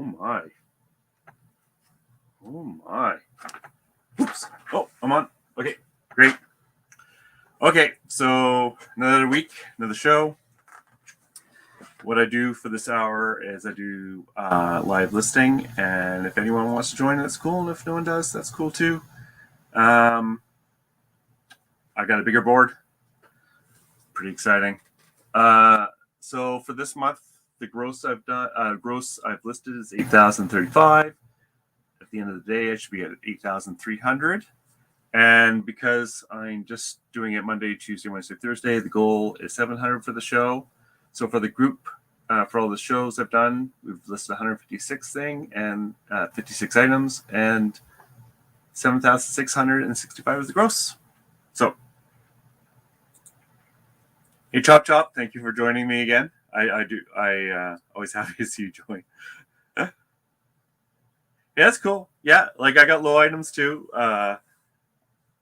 Oh my. Oh my. Oops. Oh, I'm on. Okay, great. Okay, so another week, another show. What I do for this hour is I do live listing, and if anyone wants to join, that's cool. And if no one does, that's cool too. I got a bigger board. Pretty exciting. So for this month, the gross I've listed is 8,035. At the end of the day, I should be at 8,300. And because I'm just doing it Monday, Tuesday, Wednesday, Thursday, the goal is 700 for the show. So for the group, for all the shows I've done, we've listed 156 thing and 56 items, and 7,665 is the gross. So, hey, ChopChop, thank you for joining me again. I always happy to see you join. Yeah, that's cool. Yeah, like I got low items too. I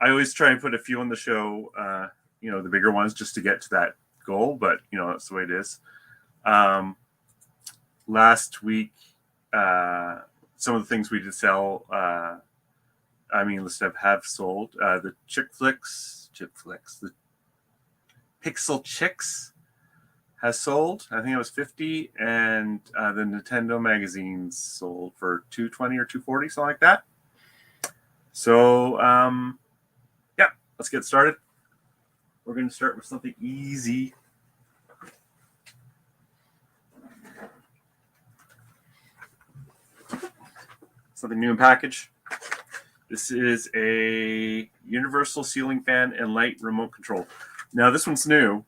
always try and put a few on the show, the bigger ones just to get to that goal, but that's the way it is. Last week, some of the things we did sell, have sold. The Chip Flicks, the Pixel Chicks has sold. I think it was 50, and the Nintendo magazines sold for 220 or 240, something like that. So, let's get started. We're going to start with something easy. Something new in package. This is a universal ceiling fan and light remote control. Now this one's new,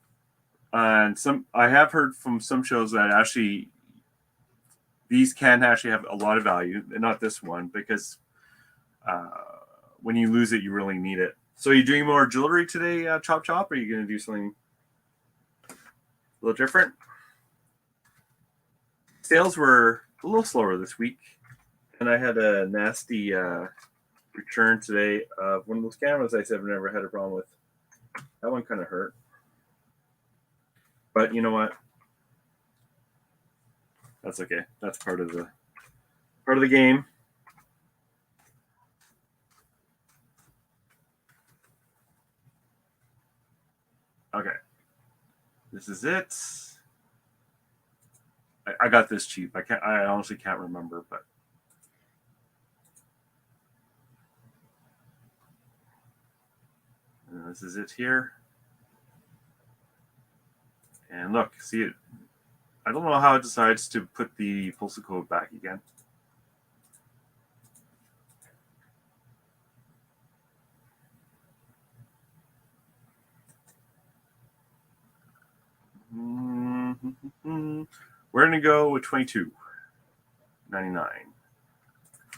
and I have heard from some shows that actually these can actually have a lot of value. Not this one, because when you lose it, you really need it. So are you doing more jewelry today, ChopChop? Or are you going to do something a little different? Sales were a little slower this week, and I had a nasty return today of one of those cameras I said I've never had a problem with. That one kind of hurt. But you know what? That's okay. That's part of the game. Okay. This is it. I got this cheap. I honestly can't remember, but this is it here. And look, see it. I don't know how it decides to put the postal code back again. We're going to go with $22.99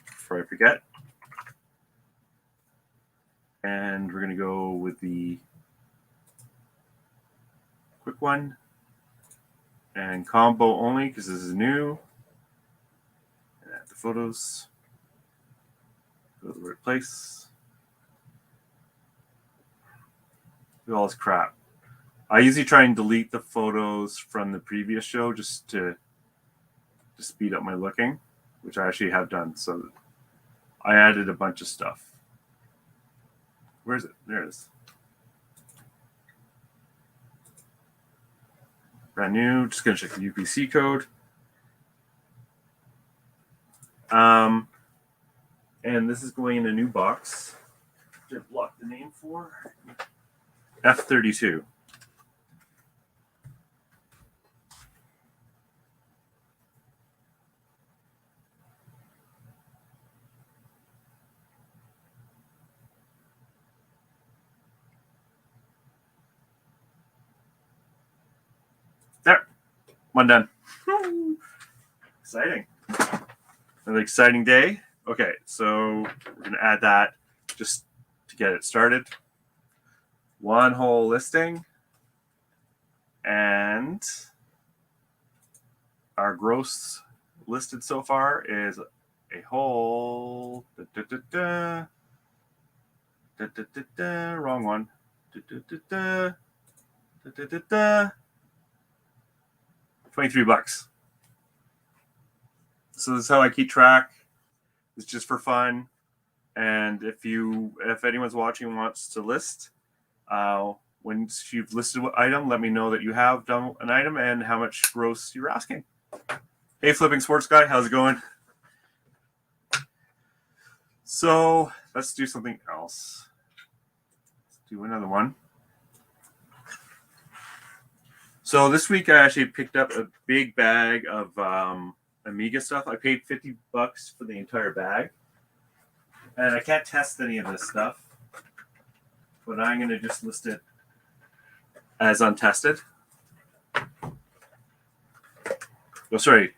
before I forget. And we're going to go with the quick one and combo only because this is new. And add the photos. Go to the right place. Look at all this crap. I usually try and delete the photos from the previous show just to speed up my looking, which I actually have done. So I added a bunch of stuff. Where is it? There it is. Brand new. Just going to check the UPC code. And this is going in a new box. Just block the name for F32. There. One done. Exciting. Another exciting day. Okay, so we're going to add that just to get it started. One whole listing. And our gross listed so far is a whole... wrong one. 23 bucks. So this is how I keep track. It's just for fun. And if anyone's watching and wants to list, once you've listed what item, let me know that you have done an item and how much gross you're asking. Hey, Flipping Sports Guy, how's it going? So let's do something else. Let's do another one. So this week I actually picked up a big bag of Amiga stuff. I paid $50 for the entire bag. And I can't test any of this stuff. But I'm going to just list it as untested. Oh, sorry.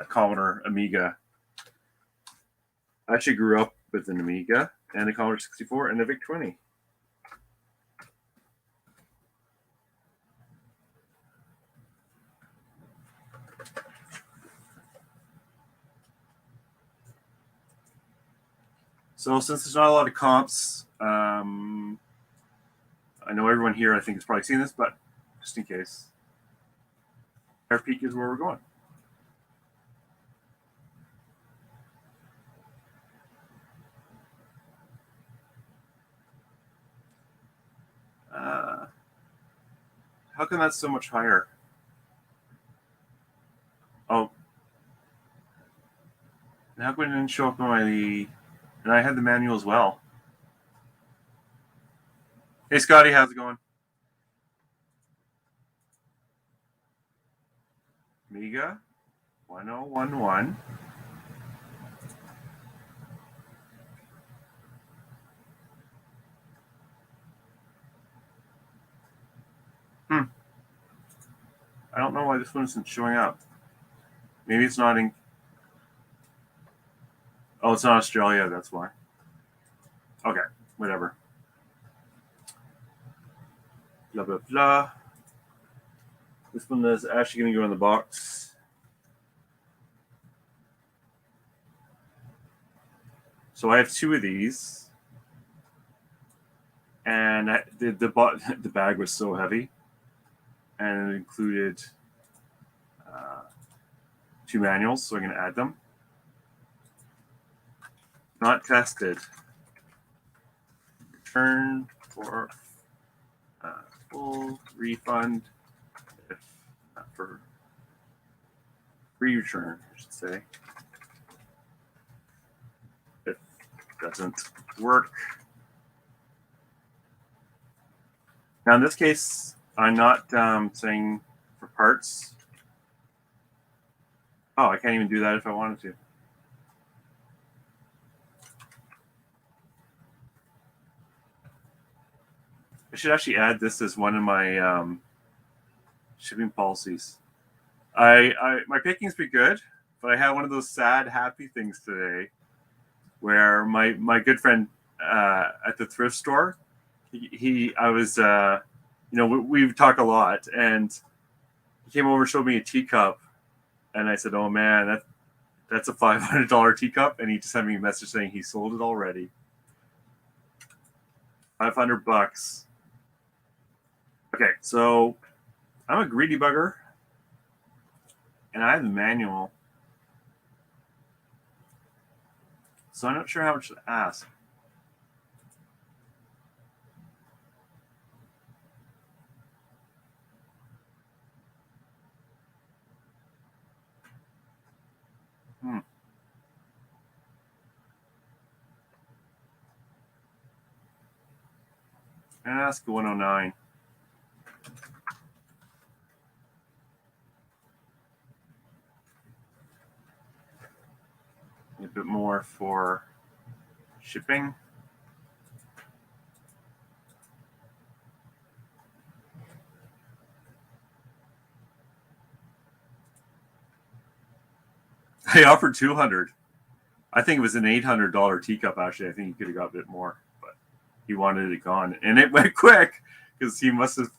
Commodore Amiga. I actually grew up with an Amiga and a Commodore 64 and a VIC-20. So since there's not a lot of comps, I know everyone here I think has probably seen this, but just in case, our peak is where we're going. How come that's so much higher? Oh, how come it didn't show up on my... And I had the manual as well. Hey, Scotty, how's it going? Amiga 1011. I don't know why this one isn't showing up. Maybe it's not in... Oh, it's not Australia, that's why. Okay, whatever. Blah, blah, blah. This one is actually going to go in the box. So I have two of these. And the bag was so heavy. And it included two manuals, so I'm going to add them. Not tested. Return for full refund, if not for free return, I should say. If it doesn't work. Now in this case, I'm not saying for parts. Oh, I can't even do that if I wanted to. I should actually add this as one of my shipping policies. My picking's pretty good, but I had one of those sad, happy things today, where my good friend at the thrift store, we talk a lot, and he came over and showed me a teacup, and I said, "Oh man, that's a $500 teacup," and he just sent me a message saying he sold it already. $500. Okay, so I'm a greedy bugger, and I have the manual, so I'm not sure how much to ask. I'm gonna ask 109. A bit more for shipping. They offered $200. I think it was an $800 teacup. Actually, I think he could have got a bit more, but he wanted it gone, and it went quick because he wasn't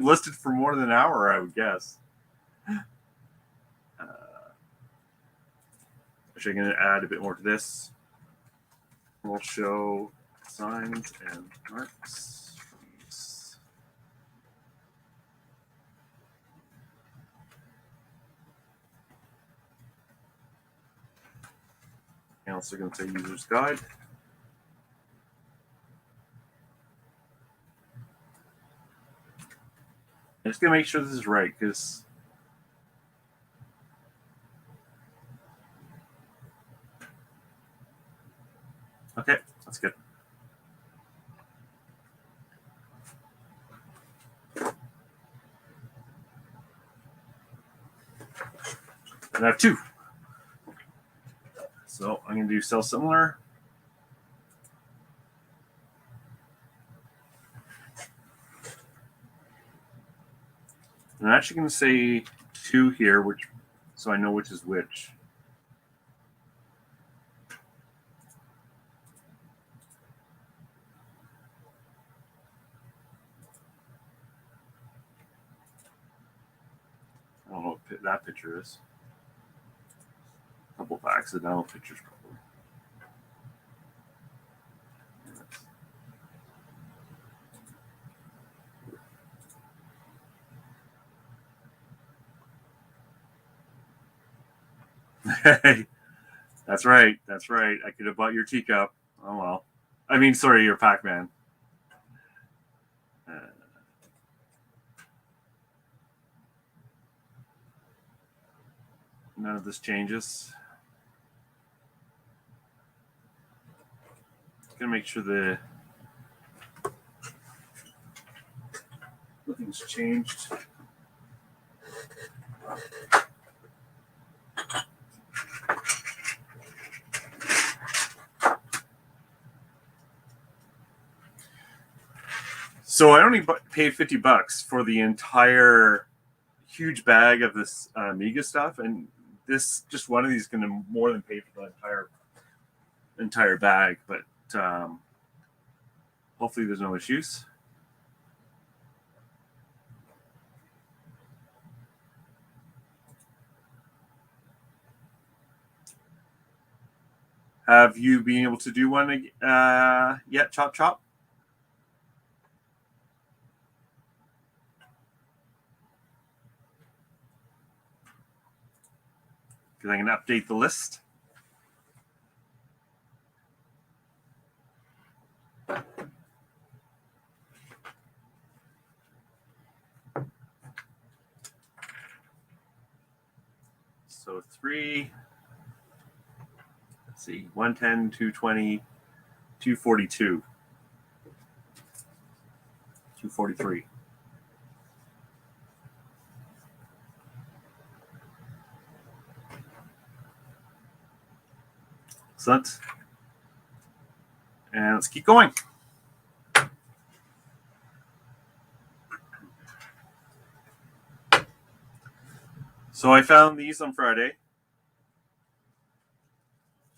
listed for more than an hour, I would guess. Actually, I'm going to add a bit more to this. We'll show signs and marks. also going to say user's guide. I'm just going to make sure this is right because okay, that's good. And I have 2. So I'm going to do sell similar. And I'm actually going to say 2 here, so I know which is which. I don't know what that picture is. A couple of accidental pictures, probably. Hey, that's right. That's right. I could have bought your teacup. Oh well. I mean, sorry, your Pac-Man. None of this changes. Gonna make sure nothing's changed. So I only paid $50 for the entire huge bag of this Amiga stuff, and this just one of these is going to more than pay for the entire bag. But hopefully, there's no issues. Have you been able to do one yet, ChopChop? Because I can update the list. So 3, let's see, 110, 220, 242, 243. Excellent. And let's keep going. So I found these on Friday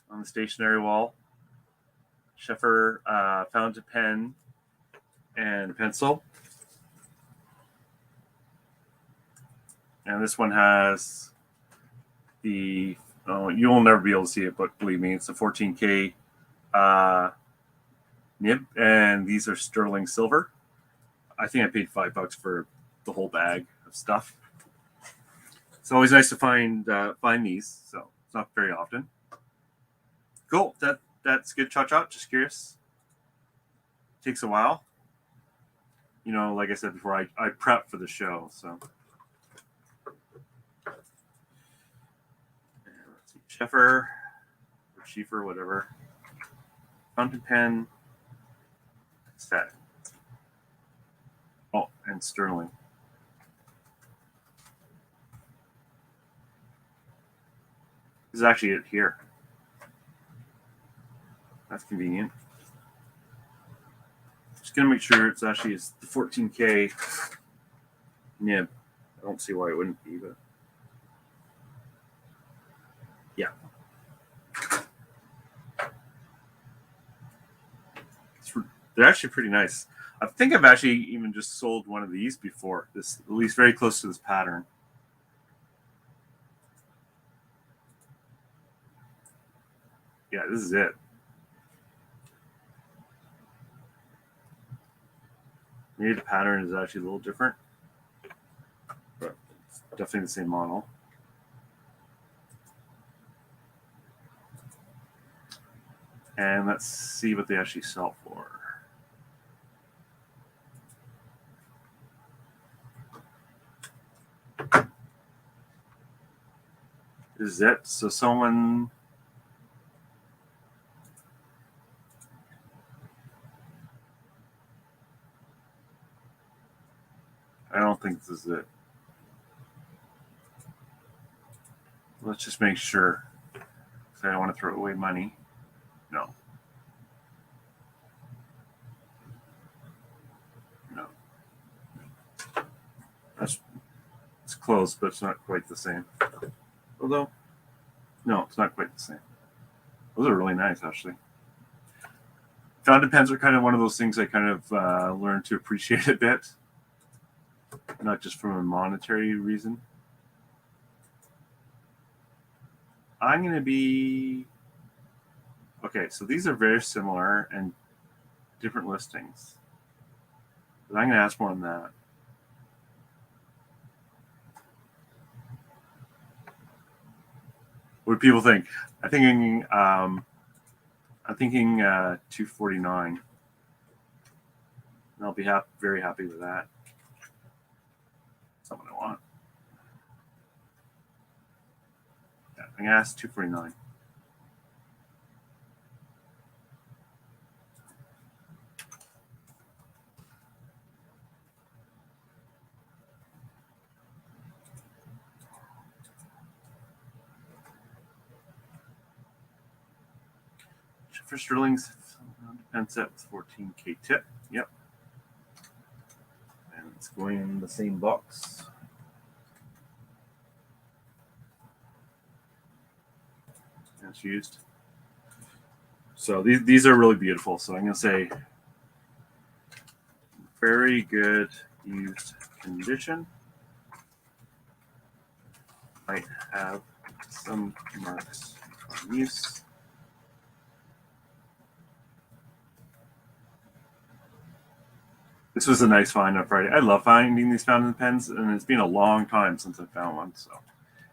on the stationery wall. Sheffer found a pen and a pencil. And this one has the, you'll never be able to see it, but believe me, it's a 14K nib. And these are sterling silver. I think I paid $5 for the whole bag of stuff. It's always nice to find these, so it's not very often. Cool. That's good, ChopChop. Just curious. Takes a while. You know, like I said before, I prep for the show, so. Let's see, Sheffer, or Schiefer, whatever. Fountain pen. What's that? Oh, and sterling. This is actually it here. That's convenient. Just gonna make sure it's actually the 14K nib. I don't see why it wouldn't be, but yeah. They're actually pretty nice. I think I've actually even just sold one of these before. This, at least very close to this pattern. Yeah, this is it. Maybe the pattern is actually a little different, but it's definitely the same model. And let's see what they actually sell for. Is it? So someone... I don't think this is it. Let's just make sure. Because I don't want to throw away money. No. No. It's close, but it's not quite the same. Although, no, it's not quite the same. Those are really nice, actually. Fountain pens are kind of one of those things I kind of learned to appreciate a bit. Not just from a monetary reason. I'm going to be... Okay, so these are very similar and different listings. But I'm going to ask more on that. What do people think? I'm thinking $249. And I'll be very happy with that. Something I want. Yeah, I'm gonna ask $249. For Sterling's pen set with 14K tip. Yep. And it's going in the same box. It's used. So these are really beautiful. So I'm going to say very good used condition. Might have some marks on use. This was a nice find on Friday. I love finding these fountain pens, and it's been a long time since I found one. So,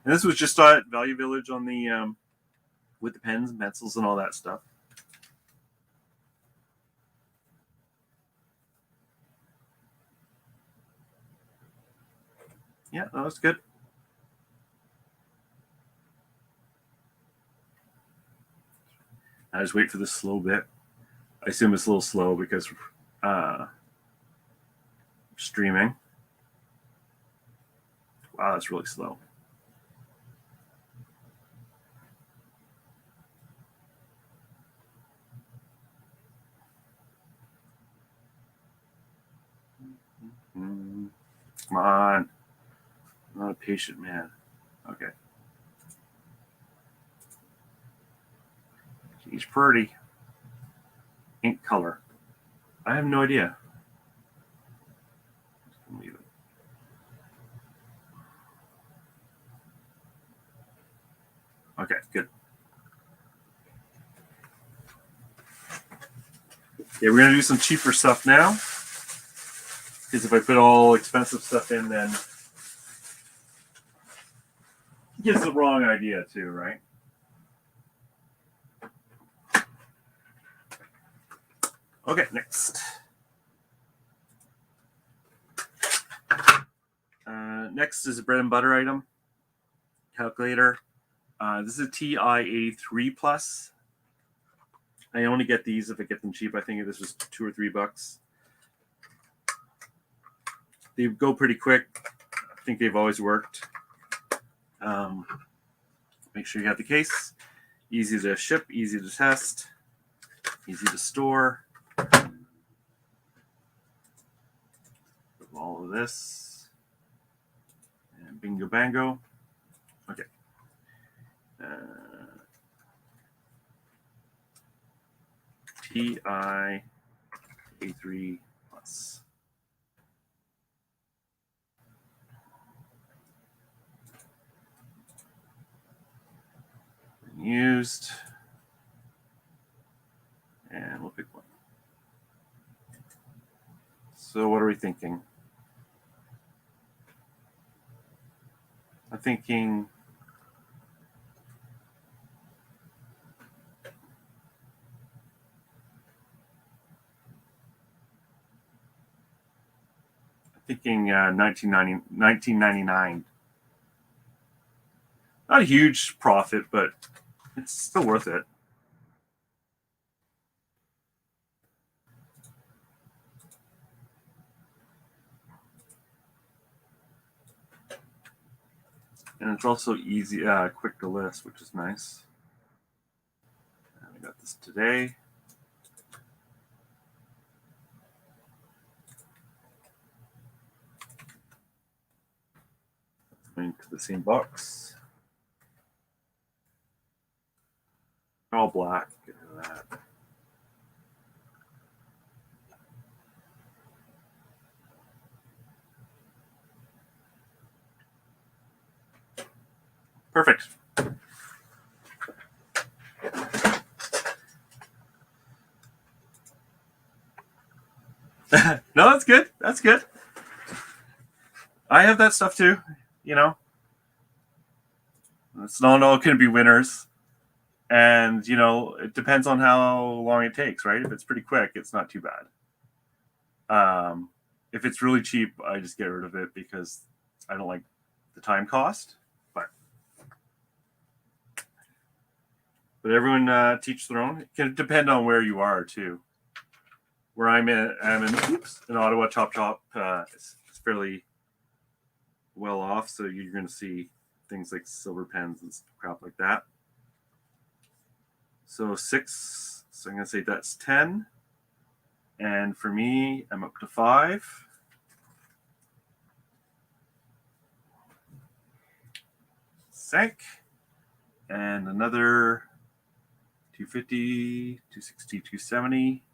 and this was just at Value Village on the with the pens and pencils and all that stuff. Yeah, that was good. I just wait for this slow bit. I assume it's a little slow because streaming. Wow, that's really slow. Come on. I'm not a patient man. Okay. He's pretty. Ink color. I have no idea. Leave it. Okay, good. Yeah, we're going to do some cheaper stuff now. Because if I put all expensive stuff in, then it gives the wrong idea too, right? Okay, next. Next is a bread and butter item. Calculator. This is a TI-83 Plus. I only get these if I get them cheap. I think this was $2 or $3. They go pretty quick. I think they've always worked. Make sure you have the case. Easy to ship, easy to test, easy to store. All of this. And bingo bango. Okay. TI-A3 Plus. Used. And we'll pick one. So what are we thinking? I'm thinking thinking 1999. Not a huge profit, but it's still worth it. And it's also easy, quick to list, which is nice. And I got this today. Going to the same box. All black. Get rid of that. Perfect. No, that's good. That's good. I have that stuff too. You know, it's not all going to be winners. And, you know, it depends on how long it takes, right? If it's pretty quick, it's not too bad. If it's really cheap, I just get rid of it because I don't like the time cost. But everyone teach their own. It can depend on where you are too. Where I'm in Ottawa, ChopChop is fairly well off, so you're going to see things like silver pens and crap like that. So 6. So I'm going to say that's 10. And for me, I'm up to 5. Sank. And another 250, 260, 270.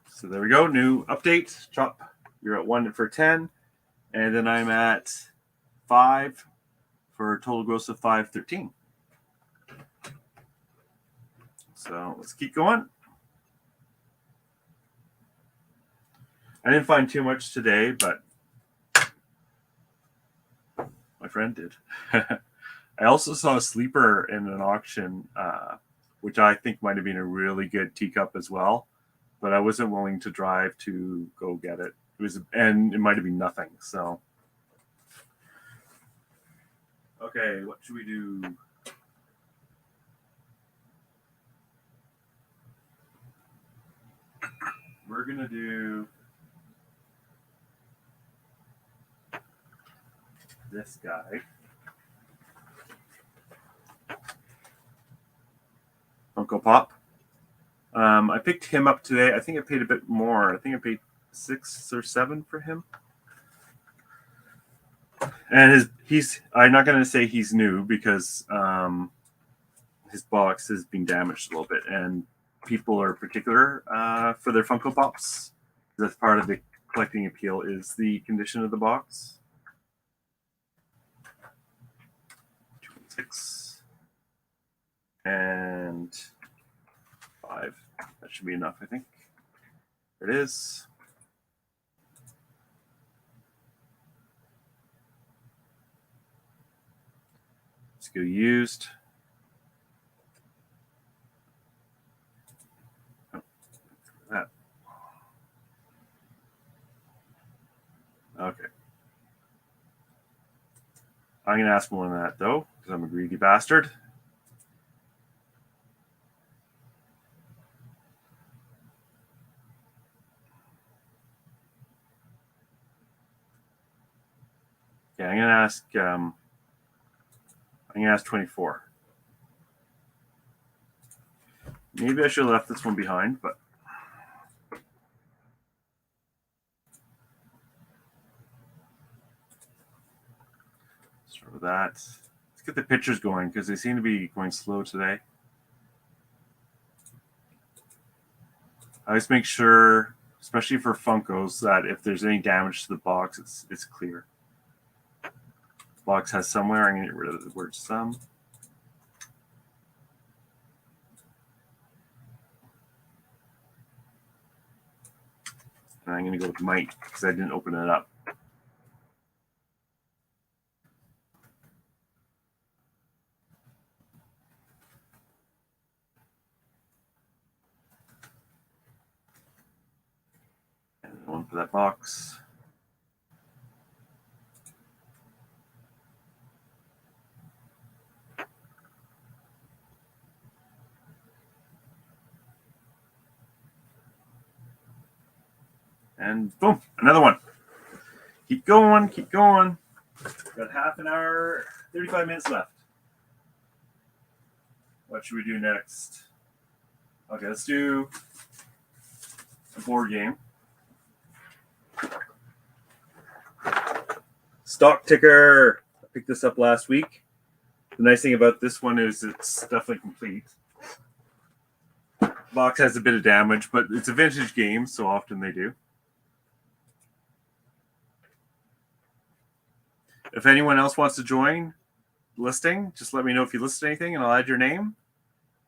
So there we go. New update. Chop. You're at 1 for 10. And then I'm at 5 for a total gross of 513. So let's keep going. I didn't find too much today, but my friend did. I also saw a sleeper in an auction, which I think might have been a really good teacup as well, but I wasn't willing to drive to go get it. And it might have been nothing. So, okay, what should we do? We're gonna do this guy. Funko Pop. I picked him up today. I think I paid a bit more. I think I paid 6 or 7 for him. And I'm not going to say he's new because his box has been damaged a little bit, and people are particular for their Funko Pops. That's part of the collecting appeal is the condition of the box. 6 and 5. That should be enough, I think. There it is. Let's go used. Oh, that. Okay. I'm going to ask more than that, though, because I'm a greedy bastard. Yeah, I'm going to ask 24. Maybe I should have left this one behind, but start with that. Let's get the pictures going because they seem to be going slow today. I always make sure, especially for Funkos, that if there's any damage to the box, it's clear. The box has somewhere. I'm going to get rid of the word some. And I'm going to go with might because I didn't open it up. One for that box. And boom, another one. Keep going, keep going. Got half an hour, 35 minutes left. What should we do next? Okay, let's do a board game. Stock Ticker. I picked this up last week. The nice thing about this one is it's definitely complete. Box has a bit of damage, but it's a vintage game, so often they do. If anyone else wants to join listing, just let me know if you list anything, and I'll add your name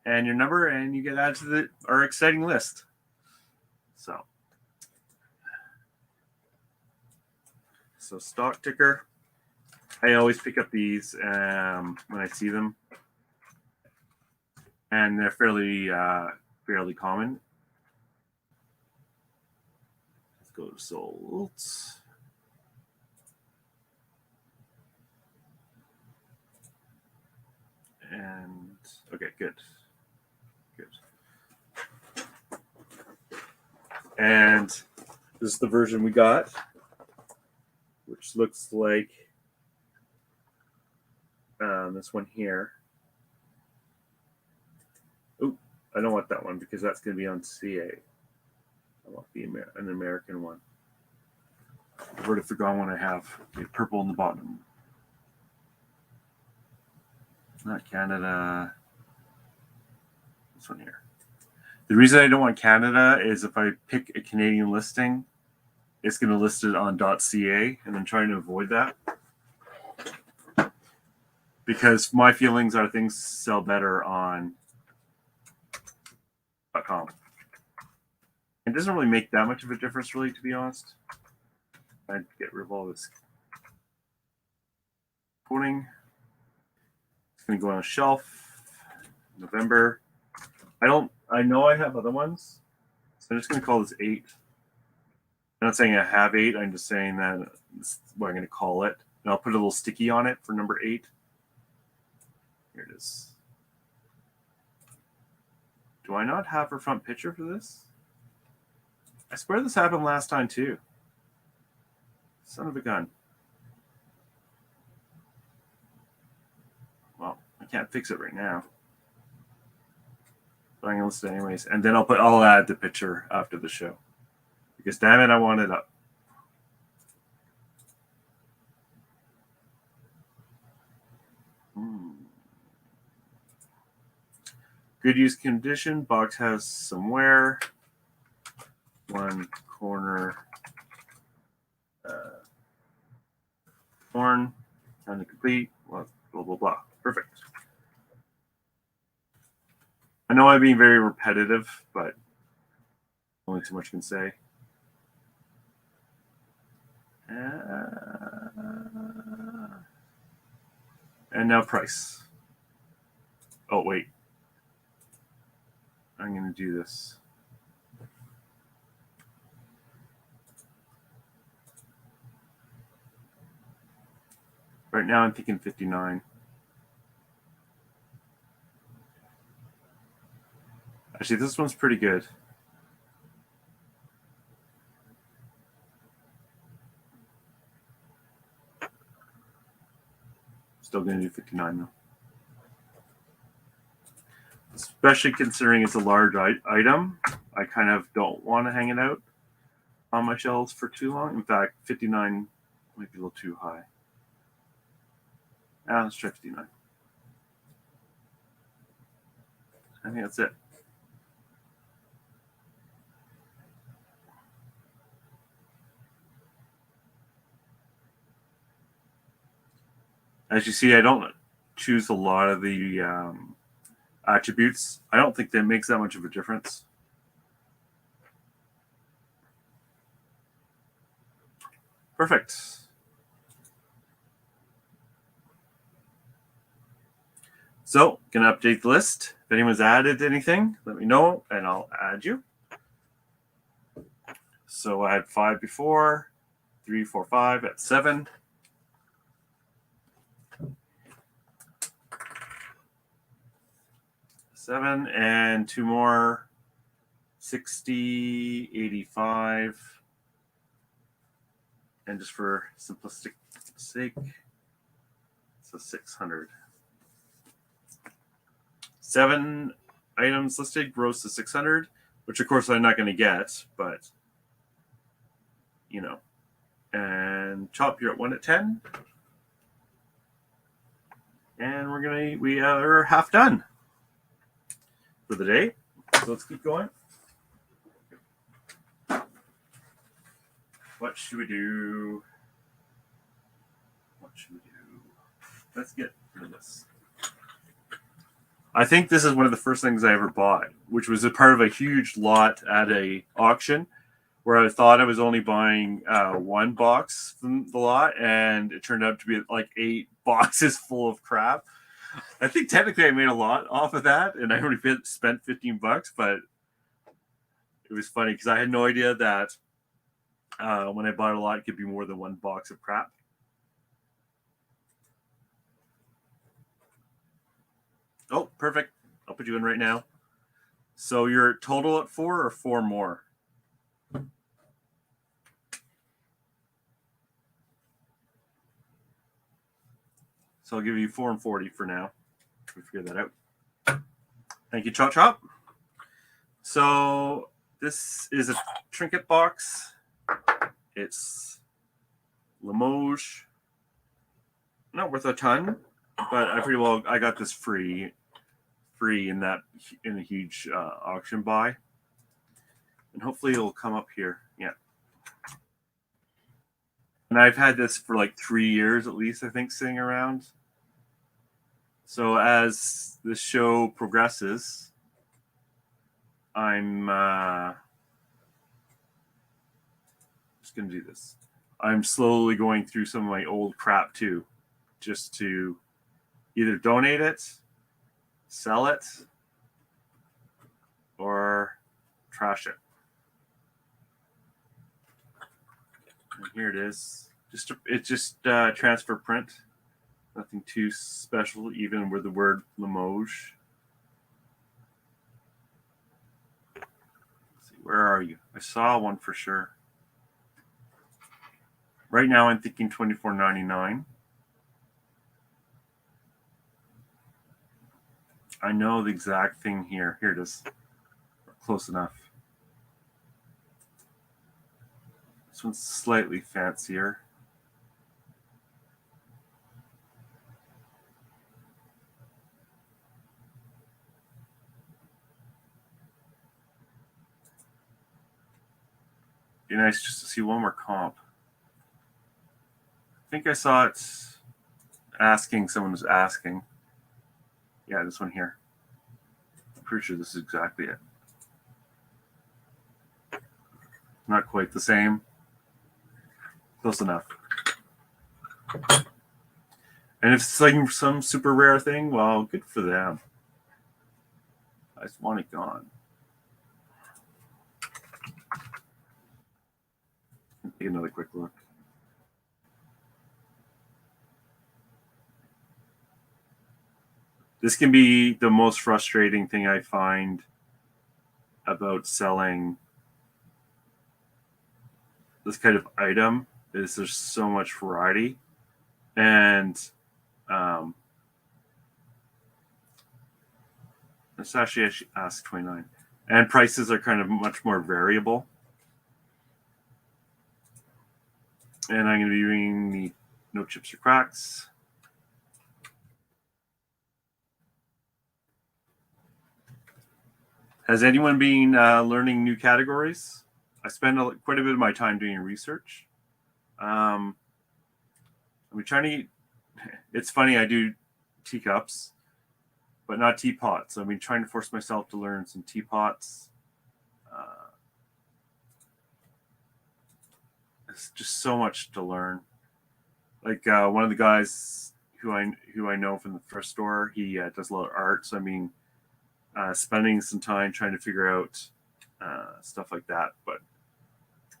and your number, and you get added to our exciting list. So Stock Ticker. I always pick up these when I see them, and they're fairly common. Let's go to sold. And okay, good. And this is the version we got, which looks like this one here. Oh, I don't want that one because that's going to be on CA. I want an American one. I've already forgotten what I have. Okay, purple in the bottom. Not Canada. This one here. The reason I don't want Canada is if I pick a Canadian listing, it's going to list it on .ca, and I'm trying to avoid that. Because my feelings are things sell better on .com. It doesn't really make that much of a difference, really, to be honest. I'd get rid of all this quoting. It's going to go on a shelf. November. I know I have other ones, so I'm just going to call this 8. I'm not saying I have 8. I'm just saying that this is what I'm going to call it. And I'll put a little sticky on it for number 8. Here it is. Do I not have her front picture for this? I swear this happened last time too. Son of a gun. Well, I can't fix it right now. But I'm gonna list it anyways. And then I'll add the picture after the show. Because damn it, I want it up. Good use condition. Box has some wear. One corner torn. Kind of complete. Well, blah, blah, blah. Perfect. I know I'm being very repetitive, but only too much I can say. And now price. Oh, wait. I'm going to do this. Right now I'm thinking 59. Actually, this one's pretty good. Still going to do 59 though. Especially considering it's a large item, I kind of don't want to hang it out on my shelves for too long. In fact, 59 might be a little too high. Let's try 59. I think that's it. As you see, I don't choose a lot of the attributes. I don't think that makes that much of a difference. Perfect. So, gonna update the list. If anyone's added anything, let me know and I'll add you. So I had 5 before, 3, 4, 5 at 7. Seven and 2 more, 60, 85. And just for simplistic sake, so 600. 7 items listed, gross to 600, which of course I'm not going to get, but you know. And Chop, you're at 1 at 10. And we are half done for the day. So let's keep going. What should we do? Let's get rid of this. I think this is one of the first things I ever bought, which was a part of a huge lot at a auction where I thought I was only buying 1 box from the lot, and it turned out to be like 8 boxes full of crap. I think technically I made a lot off of that, and I only spent $15, but it was funny because I had no idea that when I bought a lot, it could be more than 1 box of crap. Oh, perfect. I'll put you in right now. So you're total at 4 or 4 more? So I'll give you 4 and 40 for now. We figure that out. Thank you, ChopChop. So this is a trinket box. It's Limoges. Not worth a ton, but I got this free in a huge auction buy. And hopefully it'll come up here. Yeah. And I've had this for like 3 years at least, I think, sitting around. So as the show progresses, I'm just going to do this. I'm slowly going through some of my old crap too, just to either donate it, sell it, or trash it. And here it is. It's just transfer print. Nothing too special, even with the word Limoges. Let's see, where are you? I saw one for sure. Right now, I'm thinking $24.99. I know the exact thing here. Here it is. Close enough. This one's slightly fancier. Be nice just to see one more comp. I think I saw it someone was asking. Yeah, this one here. I'm pretty sure this is exactly it. Not quite the same. Close enough. And if it's like some super rare thing, well, good for them. I just want it gone. Take another quick look. This can be the most frustrating thing I find about selling this kind of item is there's so much variety, and it's actually I should ask 29, and prices are kind of much more variable. And I'm going to be doing the no chips or cracks. Has anyone been learning new categories? I spend quite a bit of my time doing research. I'm trying to eat. It's funny, I do teacups, but not teapots. So I've been trying to force myself to learn some teapots. It's just so much to learn. Like one of the guys who I know from the thrift store, he does a lot of art. So I mean, spending some time trying to figure out stuff like that. But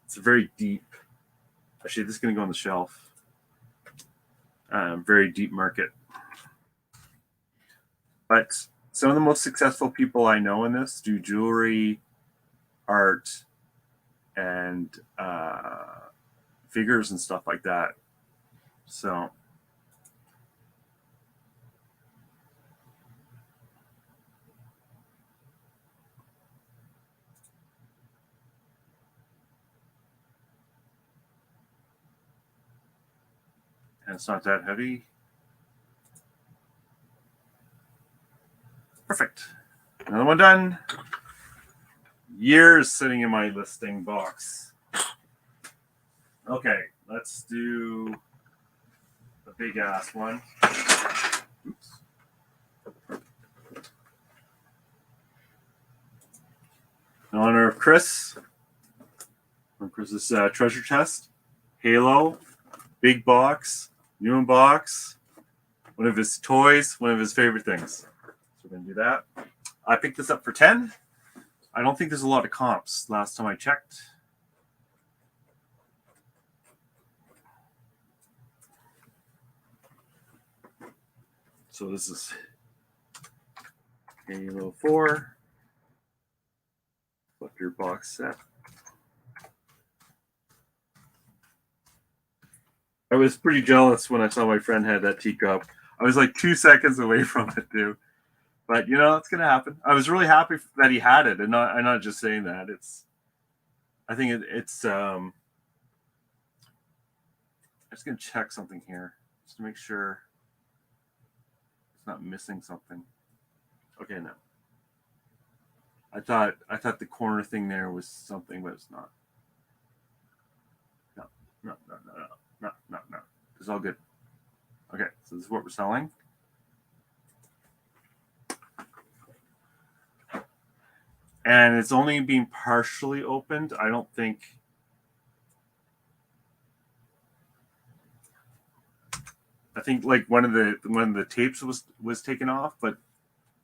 It's a very deep. Actually, this is going to go on the shelf. Very deep market. But some of the most successful people I know in this do jewelry, art, and figures and stuff like that. So and it's not that heavy. Perfect. Another one done. Years sitting in my listing box. Okay, let's do the big ass one. Oops. In honor of Chris, from Chris's treasure chest, Halo, big box, new in box, one of his toys, one of his favorite things. So we're going to do that. I picked this up for 10. I don't think there's a lot of comps last time I checked. So this is Halo 4. Flip your box set. I was pretty jealous when I saw my friend had that teacup. I was like 2 seconds away from it, too. But you know, it's gonna happen. I was really happy that he had it, and I'm not just saying that. I think it's. I'm just gonna check something here, just to make sure it's not missing something. Okay, no. I thought the corner thing there was something, but it's not. No. It's all good. Okay, so this is what we're selling. And it's only being partially opened. I don't think. I think like one of the tapes was taken off, but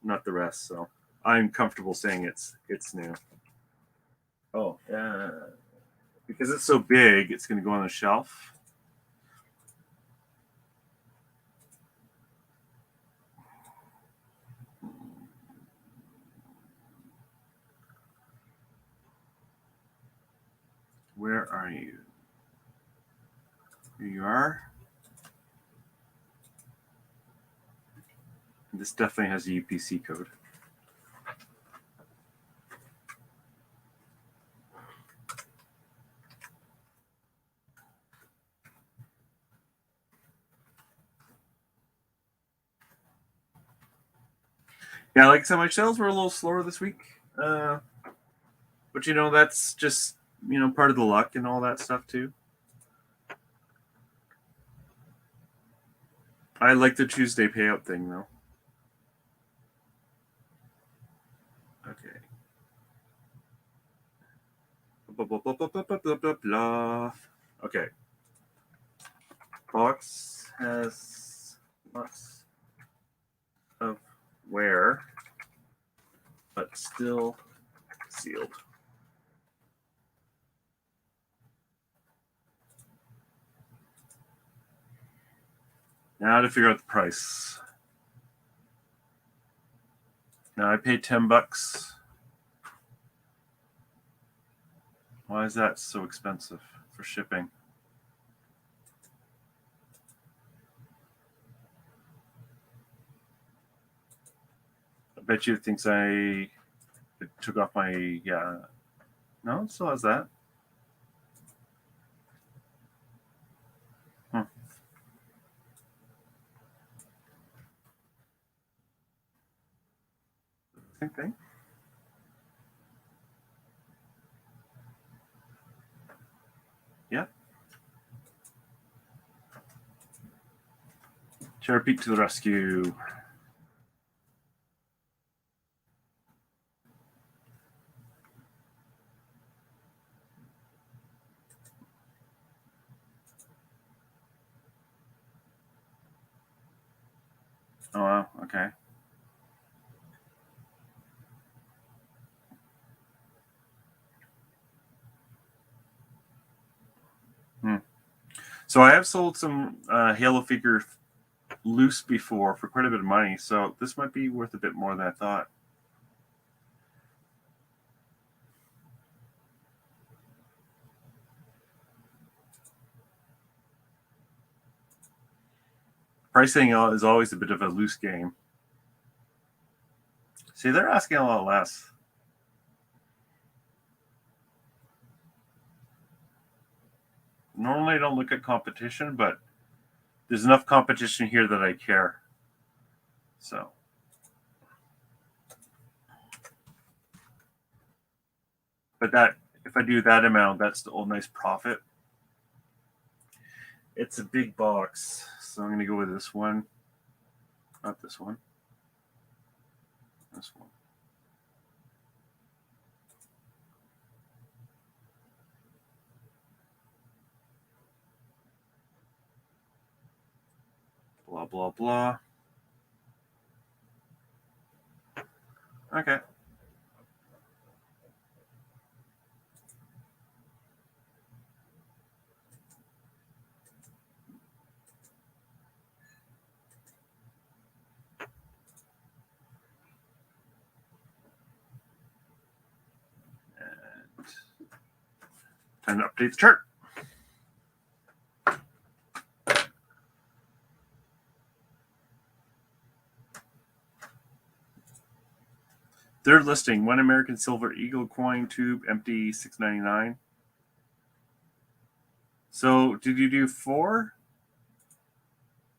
not the rest. So I'm comfortable saying it's new. Oh, yeah. Because it's so big, it's going to go on the shelf. Where are you? Here you are. This definitely has a UPC code. Yeah, like I said, my sales were a little slower this week. But you know, that's just, you know, part of the luck and all that stuff too. I like the Tuesday payout thing though. Okay. Blah, blah, blah. Okay. Box has lots of wear, but still sealed. Now to figure out the price. Now I paid $10. Why is that so expensive for shipping? I bet you it thinks it took off my, yeah. No, it still has that. Same thing. Yeah. Cherry to the rescue. Oh, wow. Okay. So I have sold some Halo figure loose before for quite a bit of money, so this might be worth a bit more than I thought. Pricing is always a bit of a loose game. See, they're asking a lot less. Normally I don't look at competition, but there's enough competition here that I care. So. But that, if I do that amount, that's still a nice profit. It's a big box, so I'm going to go with this one. Not this one. This one. Blah, blah, blah. Okay. And time to update the chart. Third listing, one American Silver Eagle coin tube, empty, $6.99. So did you do 4,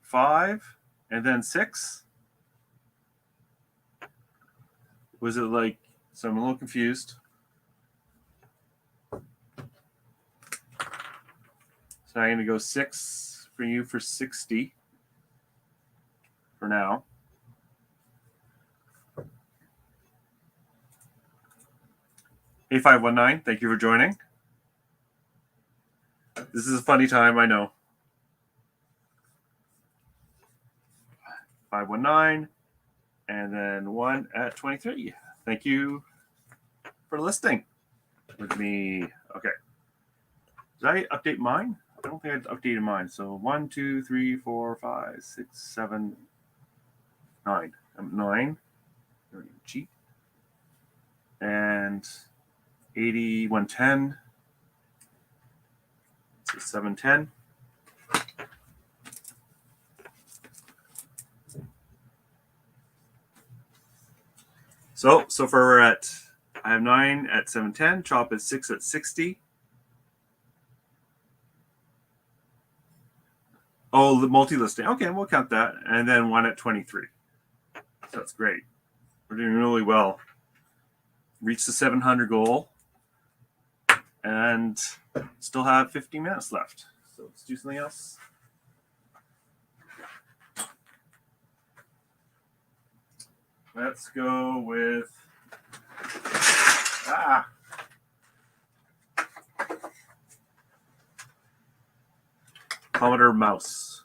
5, and then 6? Was it like, so I'm a little confused. So I'm going to go 6 for you for 60 for now. A519, thank you for joining. This is a funny time, I know. 519, and then 1 at 23. Thank you for listing with me. Okay. Did I update mine? I don't think I updated mine. So 1, 2, 3, 4, 5, 6, 7, 9. 9. Cheap. And 80, 110. So 710. So far we're at, I have 9 at 710, Chop is 6 at 60. Oh, the multi-listing. Okay, we'll count that. And then 1 at 23. So that's great. We're doing really well. Reached the 700 goal. And still have 15 minutes left. So let's do something else. Let's go with Commodore mouse,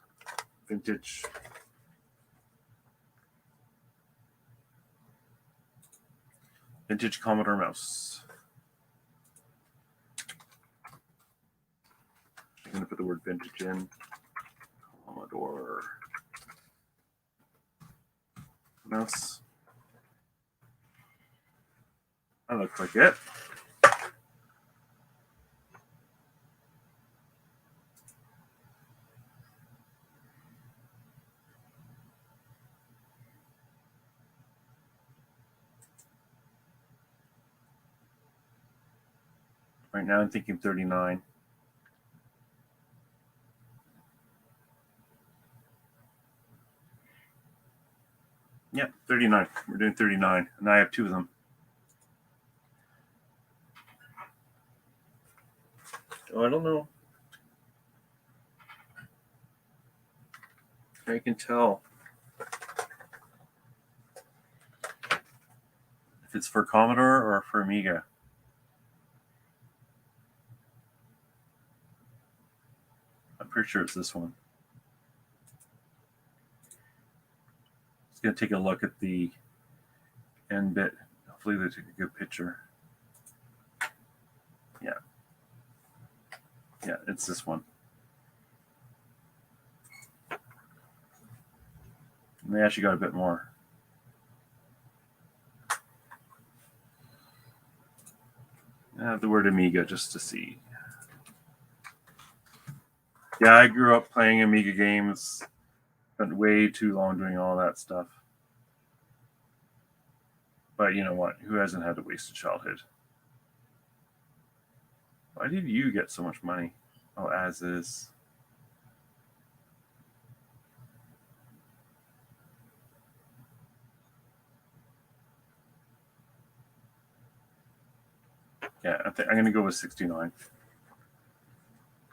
vintage. Vintage Commodore mouse. I'm going to put the word vintage in. Commodore mouse. That looks like it. Right now I'm thinking 39. Yeah, 39. We're doing 39. And I have 2 of them. Oh, I don't know. I can tell if it's for Commodore or for Amiga. I'm pretty sure it's this one. Just going to take a look at the end bit. Hopefully they took a good picture. Yeah. Yeah, it's this one. And they actually got a bit more. I have the word Amiga just to see. Yeah, I grew up playing Amiga games. Spent way too long doing all that stuff. But you know what? Who hasn't had a wasted childhood? Why did you get so much money? Oh, as is. Yeah, I'm going to go with 69.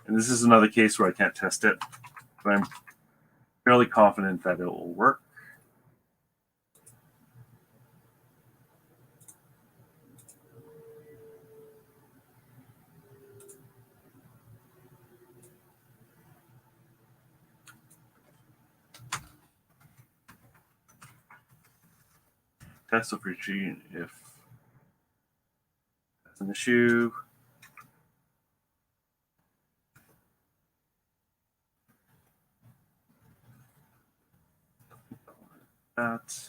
And this is another case where I can't test it, but I'm fairly confident that it will work. Test the machine if that's an issue. That.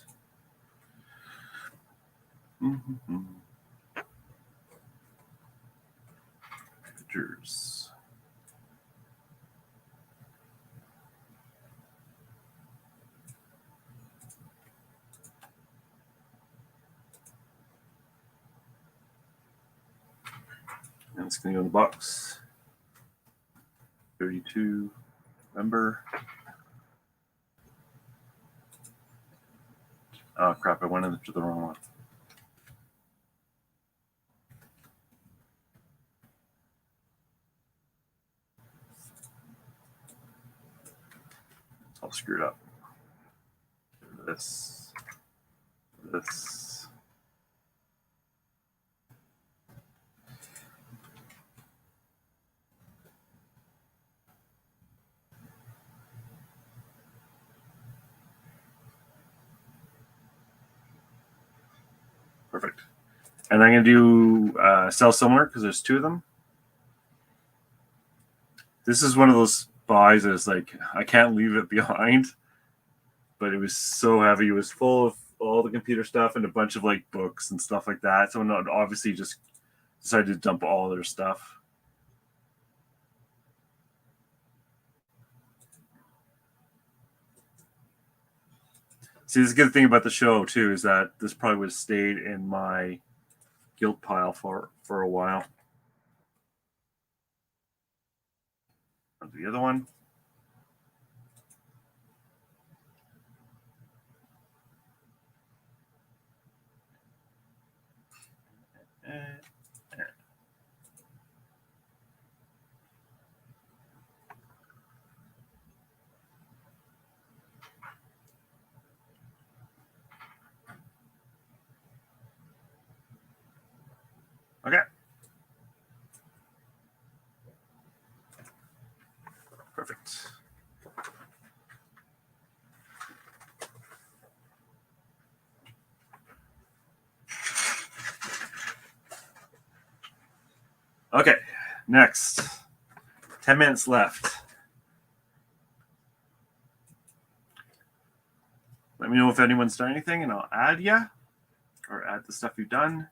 Mm-hmm. Pictures. And it's going to go in the box. 32 November. Oh crap, I went into the wrong one. It's all screwed up. This. Perfect. And I'm going to do sell similar because there's two of them. This is one of those buys that's like, I can't leave it behind. But it was so heavy. It was full of all the computer stuff and a bunch of like books and stuff like that. Someone obviously just decided to dump all their stuff. See, this is a good thing about the show too is that this probably would have stayed in my guilt pile for a while. The other one. Okay. Perfect. Okay, next. 10 minutes left. Let me know if anyone's done anything and I'll add you or add the stuff you've done.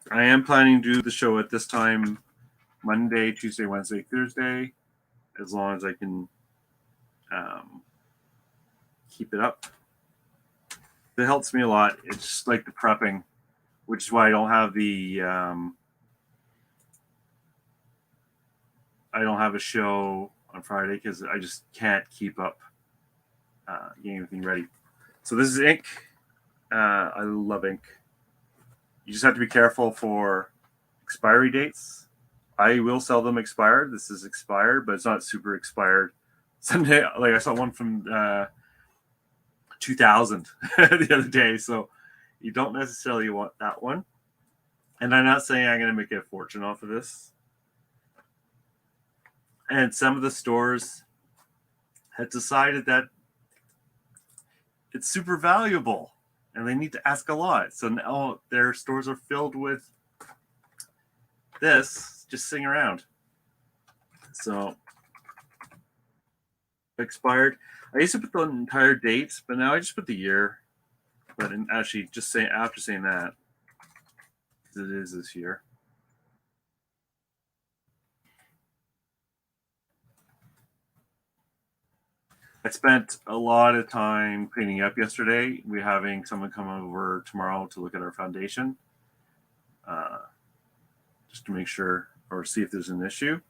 I am planning to do the show at this time Monday, Tuesday, Wednesday, Thursday, as long as I can keep it up. It helps me a lot. It's just like the prepping, which is why I don't have the I don't have a show on Friday because I just can't keep up getting everything ready. So this is ink. I love ink. You just have to be careful for expiry dates. I will sell them expired. This is expired, but it's not super expired. Someday, like I saw one from 2000 the other day, so you don't necessarily want that one. And I'm not saying I'm going to make a fortune off of this. And some of the stores had decided that it's super valuable and they need to ask a lot. So now their stores are filled with this just sitting around. So expired. I used to put the entire date, but now I just put the year. But actually, just saying after saying that, because it is this year. I spent a lot of time cleaning up yesterday. We're having someone come over tomorrow to look at our foundation, just to make sure or see if there's an issue.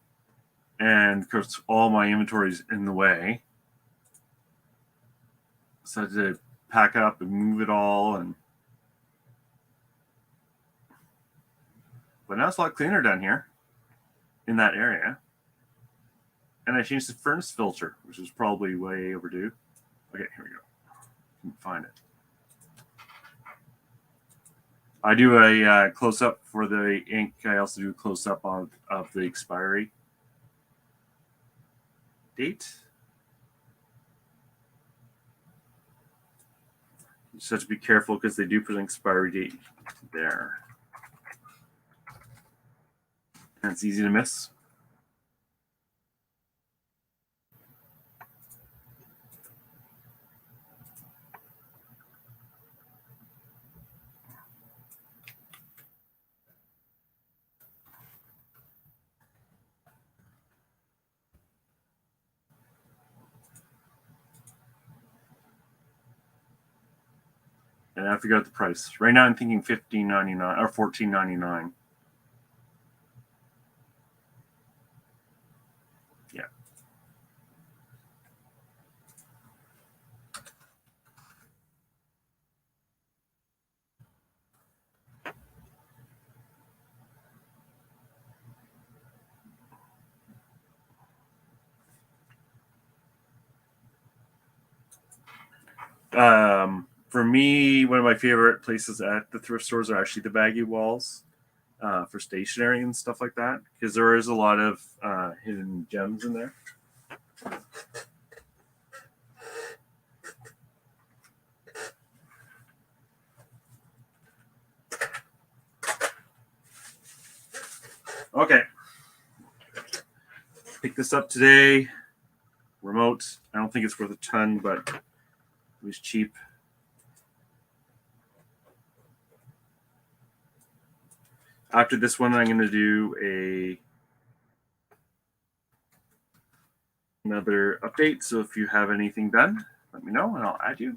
And of course, all my inventory's in the way, so I had to pack up and move it all. But now it's a lot cleaner down here in that area. And I changed the furnace filter, which is probably way overdue. Okay, here we go. Can find it. I do a close-up for the ink. I also do a close-up of the expiry date. You just have to be careful because they do put an expiry date there. And it's easy to miss. And I forgot the price. Right now I'm thinking $15.99 or $14.99. Yeah. For me, one of my favorite places at the thrift stores are actually the baggy walls for stationery and stuff like that, because there is a lot of hidden gems in there. Okay. Pick this up today. Remote. I don't think it's worth a ton, but it was cheap. After this one, I'm going to do another update. So if you have anything done, let me know and I'll add you.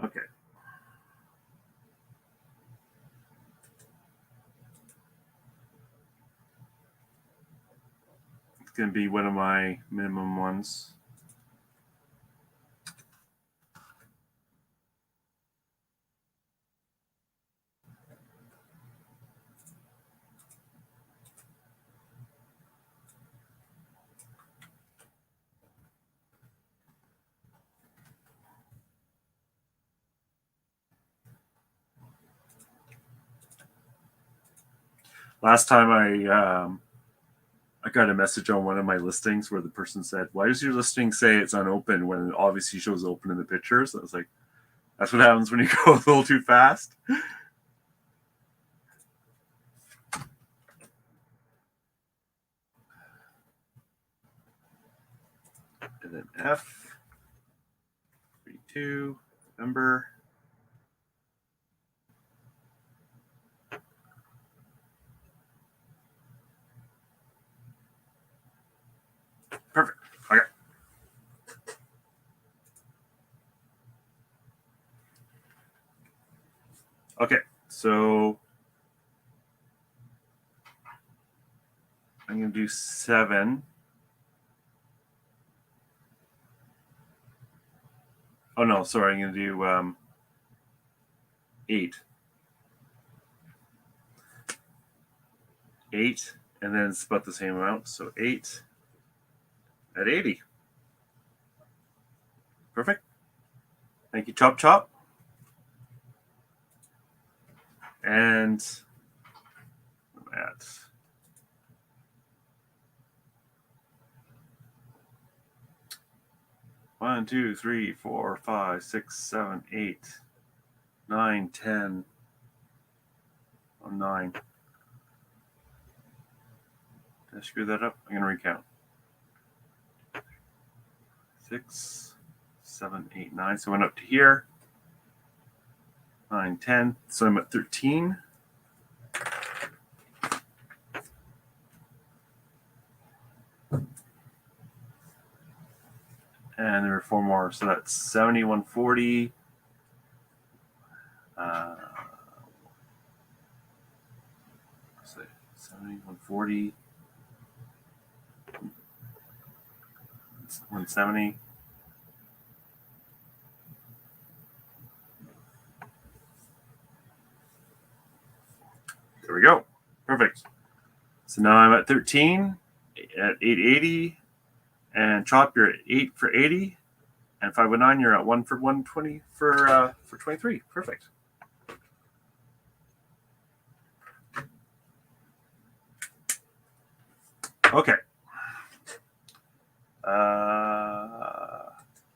Okay. It's going to be one of my minimum ones. Last time I got a message on one of my listings where the person said, "Why does your listing say it's unopened when it obviously shows open in the pictures?" I was like, that's what happens when you go a little too fast. And then F, 32, November. Perfect. Okay. Okay, so I'm going to do 7. Oh, no, sorry. I'm going to do 8. 8, and then it's about the same amount. So 8 at 80. Perfect. Thank you, ChopChop. And at 1, 2, 3, 4, 5, 6, 7, 8, 9, 10. Oh, 9. Did I screw that up? I'm going to recount. 6, 7, 8, 9. So I went up to here. 9, 10. So I'm at 13. And there are 4 more. So that's 70, 140. 70, 140. 170. There we go. Perfect. So now I'm at 13 at 880. And Chop, you're at 8 for 80. And 509, you're at 1 for 120 for 23. Perfect. Okay.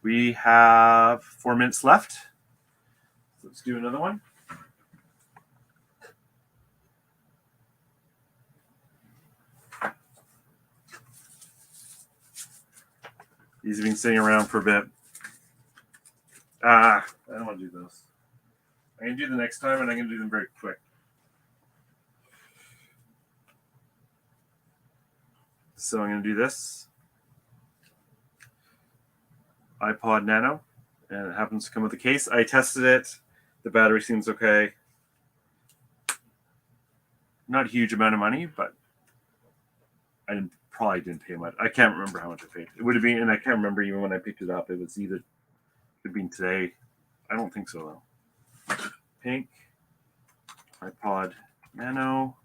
We have 4 minutes left. Let's do another one. These have been sitting around for a bit. I don't want to do those. I'm going to do the next time, and I'm going to do them very quick. So I'm going to do this. iPod Nano, and it happens to come with a case. I tested it. The battery seems okay. Not a huge amount of money, but I probably didn't pay much. I can't remember how much I paid. It would have been, and I can't remember even when I picked it up. It was either, it could have been today. I don't think so, though. Pink, iPod Nano.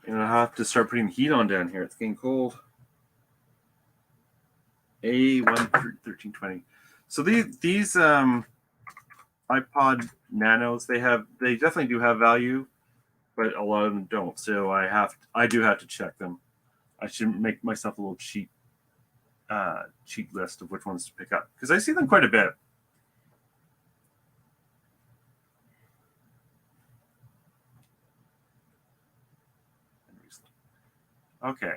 And I have to start putting heat on down here. It's getting cold. A1320. So these iPod Nanos, they definitely do have value, but a lot of them don't. So I do have to check them. I should make myself a little cheat list of which ones to pick up because I see them quite a bit. Okay.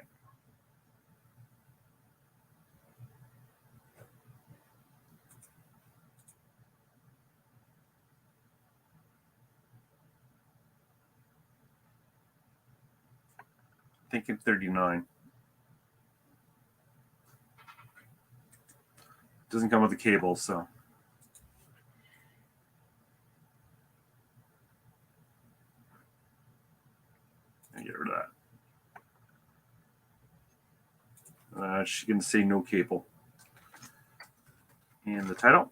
Thinking 39. Doesn't come with a cable, so. I get rid of that. She's going to say no cable. And the title.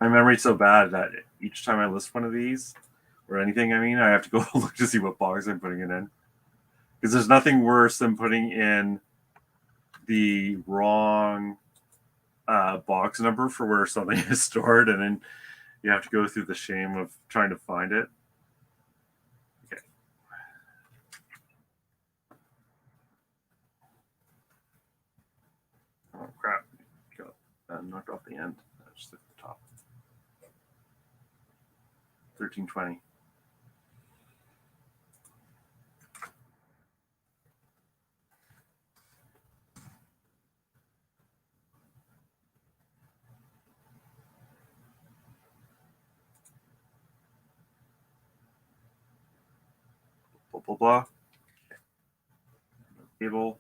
My memory's so bad that each time I list one of these, or anything, I have to go look to see what box I'm putting it in. Because there's nothing worse than putting in the wrong box number for where something is stored, and then you have to go through the shame of trying to find it. Okay. Oh, crap. Got knocked off the end. Just at the top. 1320. Blah, blah, blah. Cable.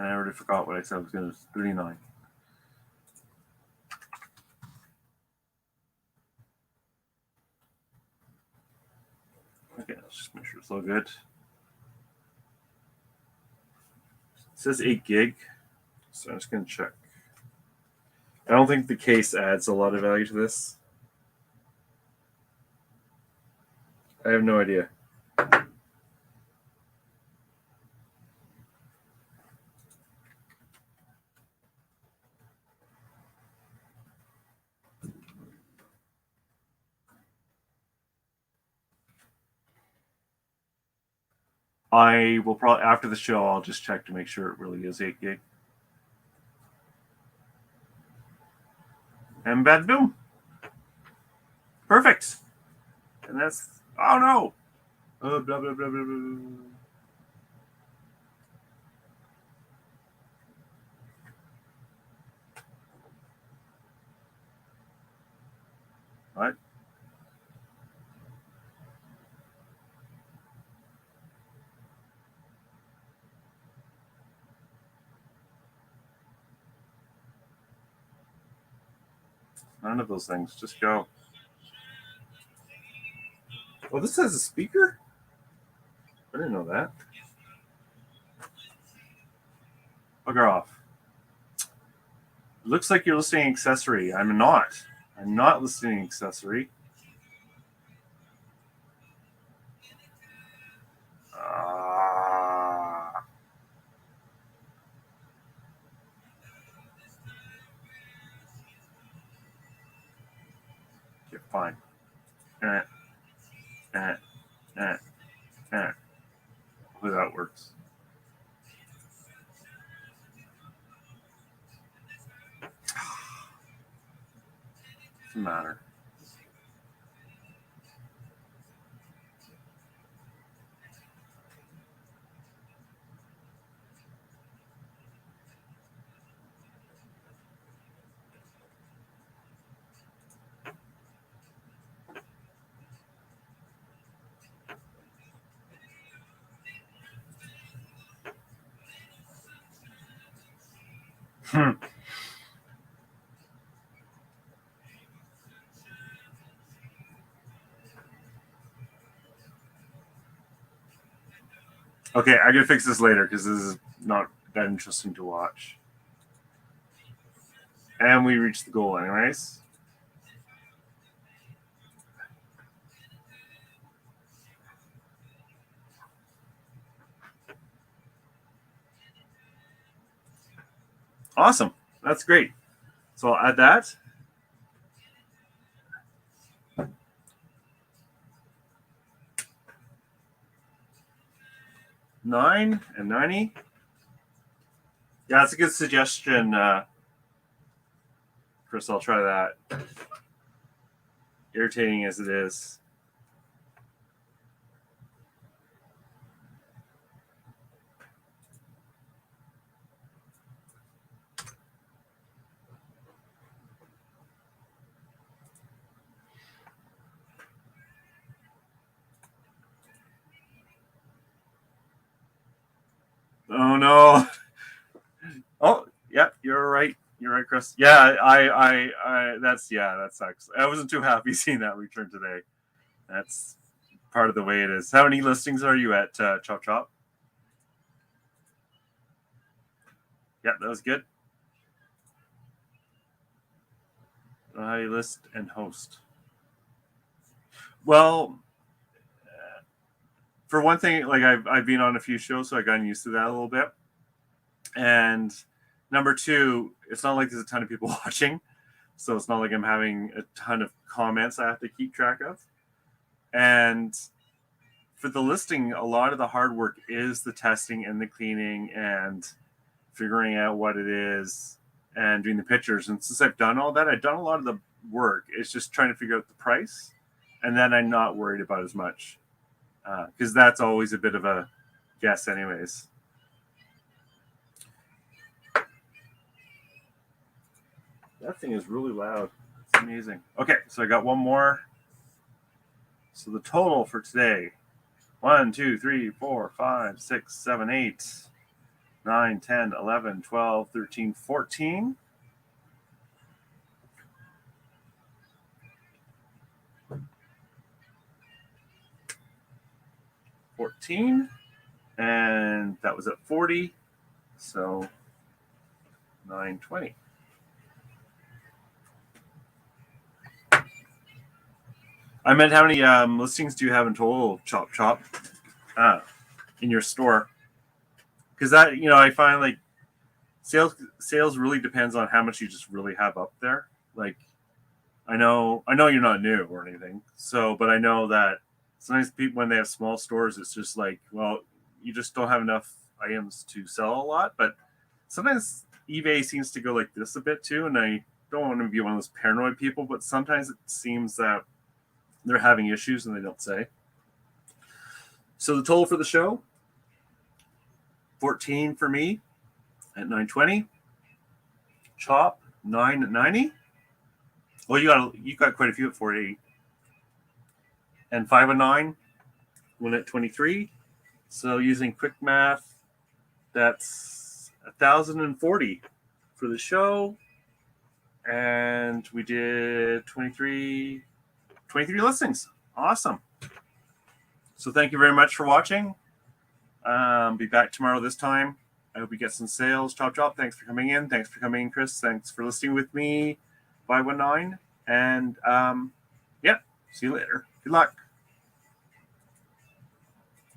And I already forgot what I said I was going to 39. Okay, let's just make sure it's all good. says 8 gig, so I'm just going to check. I don't think the case adds a lot of value to this. I have no idea. I will probably, after the show, I'll just check to make sure it really is 8 gig. And bad boom. Perfect. And that's, oh no. Blah, blah, blah, blah, blah. What? None of those things. Just go. Oh, this has a speaker? I didn't know that. Bugger off. It looks like you're listening accessory. I'm not. I'm not listening accessory. Okay, fine. Hopefully that works. Doesn't matter. Okay, I can fix this later because this is not that interesting to watch. And we reached the goal anyways. Awesome. That's great. So I'll add that. $9 and $90. Yeah, that's a good suggestion, Chris. I'll try that. Irritating as it is. Oh no. Oh, yeah, you're right. You're right, Chris. Yeah, that sucks. I wasn't too happy seeing that return today. That's part of the way it is. How many listings are you at, ChopChop? Yeah, that was good. I list and host. Well, for one thing, like I've been on a few shows, so I got used to that a little bit. And number two, it's not like there's a ton of people watching, so it's not like I'm having a ton of comments I have to keep track of. And for the listing, a lot of the hard work is the testing and the cleaning and figuring out what it is and doing the pictures. And since I've done all that, I've done a lot of the work. It's just trying to figure out the price, and then I'm not worried about as much because that's always a bit of a guess anyways. That thing is really loud. It's amazing. Okay, so I got one more. So the total for today, 1, 2, 3, 4, 5, 6, 7, 8, 9, 10, 11, 12, 13, 14. 14. And that was at 40. So 920. I meant how many listings do you have in total, ChopChop, in your store? Because that, I find like sales really depends on how much you just really have up there. Like, I know you're not new or anything, but I know that sometimes people, when they have small stores, it's just like, well, you just don't have enough items to sell a lot. But sometimes eBay seems to go like this a bit too, and I don't want to be one of those paranoid people, but sometimes it seems that they're having issues and they don't say. So the total for the show, 14 for me at 920. Chop 990. Well, you got quite a few at 48. And 509 went at 23. So using quick math, that's 1,040 for the show. And we did 23 listings. Awesome. So thank you very much for watching. Be back tomorrow this time. I hope you get some sales. ChopChop, thanks for coming in. Thanks for coming in, Chris. Thanks for listening with me, 519. And yeah, see you later. Good luck.